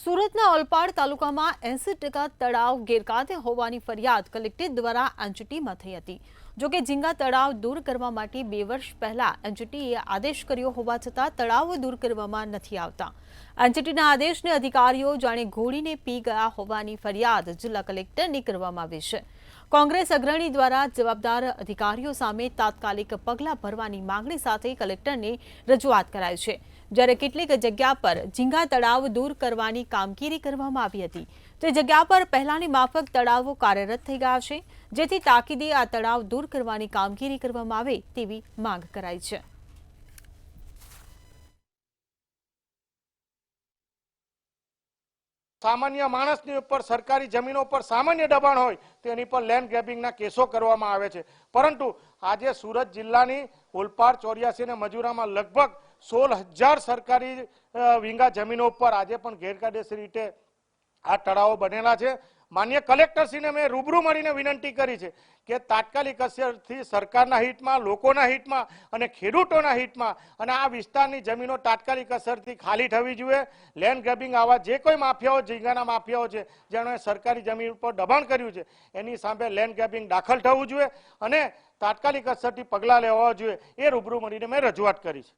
સુરતના ઓલપાડ તાલુકામાં 80% તળાવ ગેરકાયદે હોવાની ફરિયાદ કલેક્ટર દ્વારા એનજીટીમાં થઈ હતી। જોકે ઝીંગા તળાવ દૂર કરવા માટે 2 વર્ષ પહેલા એનજીટીએ આદેશ કર્યો હોવા છતાં તળાવો દૂર કરવામાં નથી આવતા। એનજીટીના આદેશને અધિકારીઓ જાણે ઘોડીને પી ગયા હોવાની ફરિયાદ જિલ્લા કલેક્ટરને કરવામાં આવી છે। કોંગ્રેસ અગ્રણી દ્વારા જવાબદાર અધિકારીઓ સામે તાત્કાલિક પગલાં ભરવાની માંગણી સાથે કલેક્ટરને રજૂઆત કરાઈ છે। જ્યારે કેટલીક જગ્યા પર ઝીંગા તળાવ દૂર કરવાની કામગીરી કરવામાં આવી હતી, તે જગ્યા પર પહેલાની માફક તળાવો કાર્યરત થઈ ગયા છે, જેથી તાકીદે આ તળાવ દૂર કરવાની કામગીરી કરવામાં આવે તેવી માંગ કરાઈ છે। सामान्य माणसनी उपर सरकारी जमीनों पर सामान्य दबाण होय तो एनी पर लैंड ग्रेबिंगना केसो करवामां आवे छे। परंतु आज सूरत जिल्लानी ओलपाड 84 ने मजूरामां लगभग 16,000 सरकारी वींगा जमीनों पर आज पण गैरकायदेसर रीते आ तळावो बनेला छे। माननीय कलेक्टरश्रीने मैं रूबरू मळीने विनंती करी छे के तात्कालिक असरथी सरकारना हितमां, लोकोना हितमां अने खेडूतोना हितमां अने आ विस्तारनी जमीनो तात्कालिक असरथी खाली थवी जोईए। लैंड ग्रेबिंग आवा जे कोई माफियाओ, झींगाना माफियाओ छे जेमणे सरकारी जमीन पर दबाण कर्युं छे एनी सामे लैंड ग्रेबिंग दाखल थवुं जोईए अने तात्कालिक असरथी पगलां लेवा जोईए। ए रूबरू मळीने मैं रजूआत करी छे।